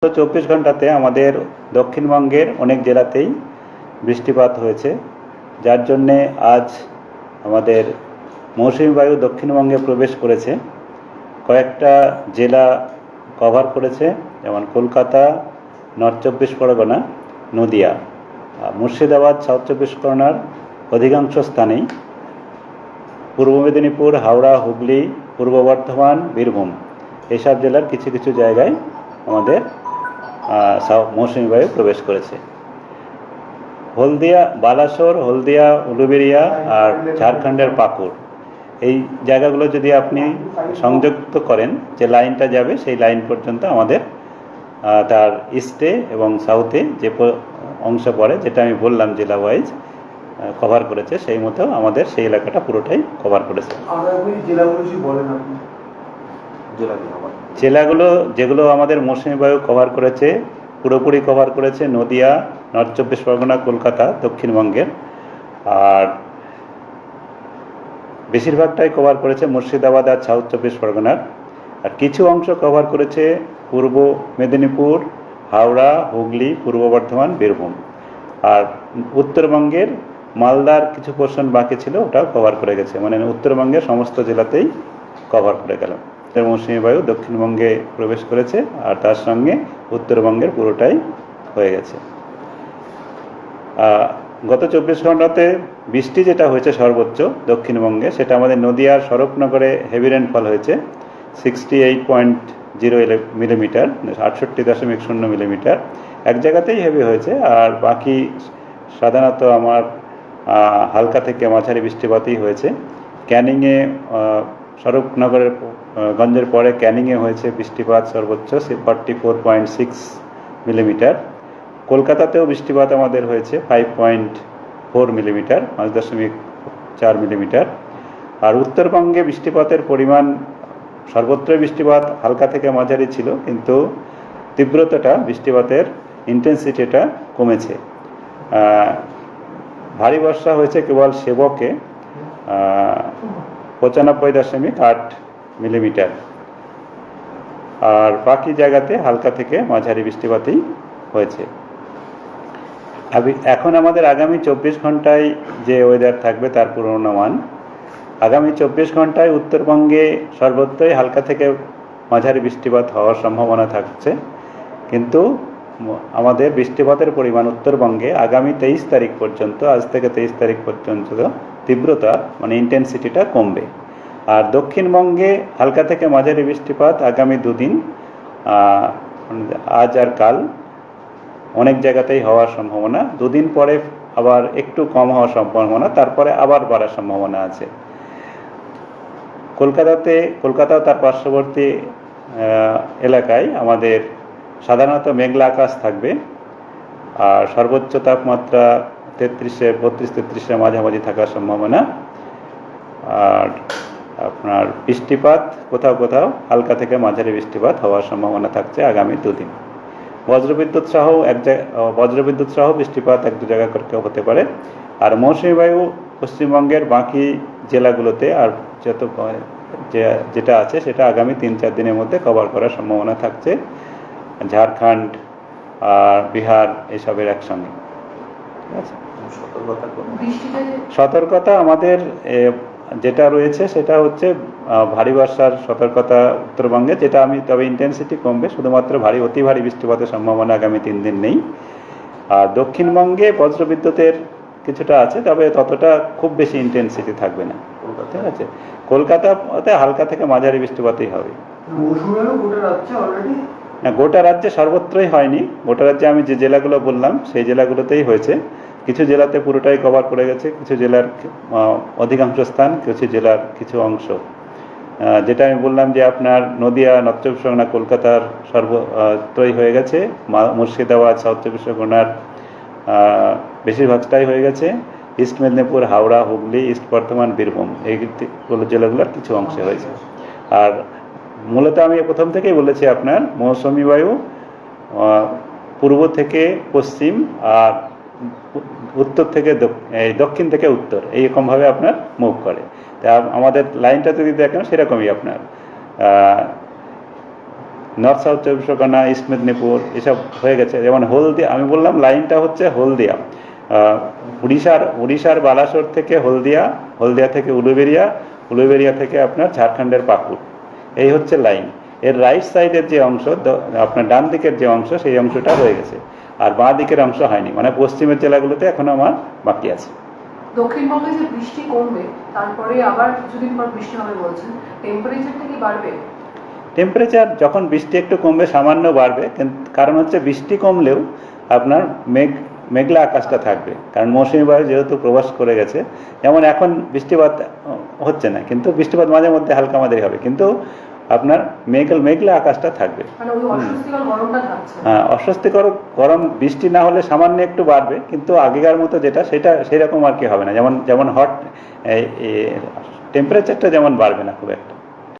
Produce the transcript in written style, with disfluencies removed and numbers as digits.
গত 24 ঘন্টাতে আমাদের দক্ষিণবঙ্গের অনেক জেলাতেই বৃষ্টিপাত হয়েছে, যার জন্যে আজ আমাদের মৌসুমী বায়ু দক্ষিণবঙ্গে প্রবেশ করেছে। কয়েকটা জেলা কভার করেছে, যেমন কলকাতা, নর্থ 24 পরগনা, নদিয়া, মুর্শিদাবাদ, সাউথ 24 পরগনার অধিকাংশ স্থানেই, পূর্ব মেদিনীপুর, হাওড়া, হুগলি, পূর্ব বর্ধমান, বীরভূম এইসব জেলার কিছু কিছু জায়গায় আমাদের মৌসুমী বায়ু প্রবেশ করেছে। হলদিয়া, বালাসোর, হলদিয়া, উলুবেড়িয়া আর ঝাড়খণ্ডের পাকুড়, এই জায়গাগুলো যদি আপনি সংযুক্ত করেন, যে লাইনটা যাবে সেই লাইন পর্যন্ত আমাদের তার ইস্টে এবং সাউথে যে অংশ পড়ে, যেটা আমি বললাম জেলা ওয়াইজ কভার করেছে, সেই মতো আমাদের সেই এলাকাটা পুরোটাই কভার করেছে। জেলাগুলো যেগুলো আমাদের মৌসুমী বায়ু কভার করেছে, পুরোপুরি কভার করেছে নদিয়া, নর্থ 24 পরগনা, কলকাতা দক্ষিণবঙ্গের, আর বেশিরভাগটাই কভার করেছে মুর্শিদাবাদ আর সাউথ 24 পরগনার, আর কিছু অংশ কভার করেছে পূর্ব মেদিনীপুর, হাওড়া, হুগলি, পূর্ব বর্ধমান, বীরভূম, আর উত্তরবঙ্গের মালদার কিছু পোর্শন বাকি ছিল, ওটাও কভার করে গেছে। মানে উত্তরবঙ্গের সমস্ত জেলাতেই কভার করে গেল। মৌসুমী বায়ু দক্ষিণবঙ্গে প্রবেশ করেছে, আর তার সঙ্গে উত্তরবঙ্গের পুরোটাই হয়ে গেছে। গত 24 ঘন্টাতে বৃষ্টি যেটা হয়েছে সর্বোচ্চ দক্ষিণবঙ্গে, সেটা আমাদের নদিয়ার স্বরূপনগরে হেভি রেনফল হয়েছে 68.0 মিলিমিটার, 68.0 মিলিমিটার। এক জায়গাতেই হেভি হয়েছে, আর বাকি সাধারণত আমার হালকা থেকে মাঝারি বৃষ্টিপাতই হয়েছে। ক্যানিংয়ে, স্বরূপনগরের গঞ্জের পরে ক্যানিংয়ে হয়েছে বৃষ্টিপাত সর্বোচ্চ 44.6 মিলিমিটার। কলকাতাতেও বৃষ্টিপাত আমাদের হয়েছে 5.4 মিলিমিটার, 5.4 মিলিমিটার। আর উত্তরবঙ্গে বৃষ্টিপাতের পরিমাণ, সর্বত্রই বৃষ্টিপাত হালকা থেকে মাঝারি ছিল, কিন্তু তীব্রতাটা, বৃষ্টিপাতের ইন্টেন্সিটিটা কমেছে। ভারী বর্ষা হয়েছে কেবল সেবকে 95.8 মিলিমিটার, আর বাকি জায়গাতে হালকা থেকে মাঝারি বৃষ্টিপাতই হয়েছে। এখন আমাদের আগামী 24 ঘন্টায় যে ওয়েদার থাকবে তার পূর্বানুমান। আগামী 24 ঘন্টায় উত্তরবঙ্গে সর্বত্রই হালকা থেকে মাঝারি বৃষ্টিপাত হওয়ার সম্ভাবনা থাকছে, কিন্তু আমাদের বৃষ্টিপাতের পরিমাণ উত্তরবঙ্গে আগামী 23 তারিখ পর্যন্ত, আজ থেকে 23 তারিখ পর্যন্ত তীব্রতা মানে ইন্টেন্সিটিটা কমবে। আর দক্ষিণবঙ্গে হালকা থেকে মাঝারি বৃষ্টিপাত আগামী দুদিন, আজ আর কাল, অনেক জায়গাতেই হওয়ার সম্ভাবনা। দুদিন পরে আবার একটু কম হওয়ার সম্ভাবনা, তারপরে আবার বাড়ার সম্ভাবনা আছে। কলকাতা ও তার পার্শ্ববর্তী এলাকায় আমাদের সাধারণত মেঘলা আকাশ থাকবে, আর সর্বোচ্চ তাপমাত্রা 32-33 মাঝামাঝি থাকার সম্ভাবনা। আর আপনার বৃষ্টিপাত কোথাও কোথাও হালকা থেকে মাঝারি বৃষ্টিপাত হওয়ার সম্ভাবনা থাকছে আগামী দুদিন। বজ্রবিদ্যুৎ সহ বৃষ্টিপাত এক দু জায়গা করে হতে পারে। আর মৌসুমী বায়ু পশ্চিমবঙ্গের বাকি জেলাগুলোতে আর যেটা আছে সেটা আগামী 3-4 দিনের মধ্যে কভার করার সম্ভাবনা থাকছে, ঝাড়খণ্ড আর বিহার এসবের একসঙ্গে। ঠিক আছে, সতর্কতা আমাদের যেটা রয়েছে সেটা হচ্ছে ভারী বর্ষার সতর্কতা উত্তরবঙ্গে, যেটা তবে ইন্টেন্সিটি কমবে, শুধুমাত্র অতি ভারী বৃষ্টিপাতের সম্ভাবনা আগামী 3 দিন নেই। আর দক্ষিণবঙ্গে বজ্রবিদ্যুতের কিছুটা আছে, তবে ততটা খুব বেশি ইন্টেন্সিটি থাকবে না। ঠিক আছে, কলকাতাতে হালকা থেকে মাঝারি বৃষ্টিপাতই হবে। না, গোটা রাজ্যে সর্বত্রই হয়নি। গোটা রাজ্যে আমি যে জেলাগুলো বললাম সেই জেলাগুলোতেই হয়েছে। কিছু জেলাতে পুরোটাই কভার করে গেছে, কিছু জেলার অধিকাংশ স্থান, কিছু জেলার কিছু অংশ। যেটা আমি বললাম যে আপনার নদিয়া, নর্থ 24 পরগনা, কলকাতার সর্বত্রই হয়ে গেছে। মুর্শিদাবাদ, সাউথ 24 পরগনার বেশিরভাগটাই হয়ে গেছে। ইস্ট মেদিনীপুর, হাওড়া, হুগলি, ইস্ট বর্ধমান, বীরভূম এইগুলো জেলাগুলোর কিছু অংশে হয়েছে। আর মূলত আমি প্রথম থেকেই বলেছি, আপনার মৌসুমী বায়ু পূর্ব থেকে পশ্চিম আর উত্তর থেকে দক্ষিণ থেকে উত্তর এইরকমভাবে আপনার মুভ করে। তা আমাদের লাইনটা যদি দেখেন সেরকমই, আপনার নর্থ সাউথ চব্বিশ পরগনা, ইস্ট মেদিনীপুর এসব হয়ে গেছে। যেমন হলদিয়া, আমি বললাম লাইনটা হচ্ছে হলদিয়া, উড়িষ্যার বালাসোর থেকে হলদিয়া, হলদিয়া থেকে উলুবেড়িয়া, উলুবেড়িয়া থেকে আপনার ঝাড়খণ্ডের পাকুড়, এই হচ্ছে লাইন। এর রাইট সাইডের যে অংশ, আপনার ডান দিকের যে অংশ, সেই অংশটা হয়ে গেছে, আর বাঁ দিকের অংশ হয়নি, মানে পশ্চিমের জেলাগুলোতে এখনো আমার বাকি আছে। দক্ষিণবঙ্গে যে বৃষ্টি কমবে, তারপরে আবার কিছুদিন পর বৃষ্টি হবে বলছেন, টেম্পারেচারটা কি বাড়বে? টেম্পারেচার যখন বৃষ্টি একটু কমবে সামান্য বাড়বে, কারণ হচ্ছে বৃষ্টি কমলেও আপনার মেঘলা আকাশটা থাকবে, কারণ মৌসুমী বায়ু যেহেতু প্রবেশ করে গেছে। যেমন এখন বৃষ্টিপাত হচ্ছে না, কিন্তু বৃষ্টিপাত মাঝে মধ্যে হালকা মাঝারি হবে, কিন্তু আপনার মেঘলা আকাশটা থাকবে। মানে ওই অস্বস্তিকর গরমটা থাকছে। হ্যাঁ, অস্বস্তিকর গরম বৃষ্টি না হলে সামান্য একটু বাড়বে, কিন্তু আগেকার মতো যেটা সেটা সেরকম আর কি হবে না। যেমন হট টেম্পারেচারটা যেমন বাড়বে না খুব একটা।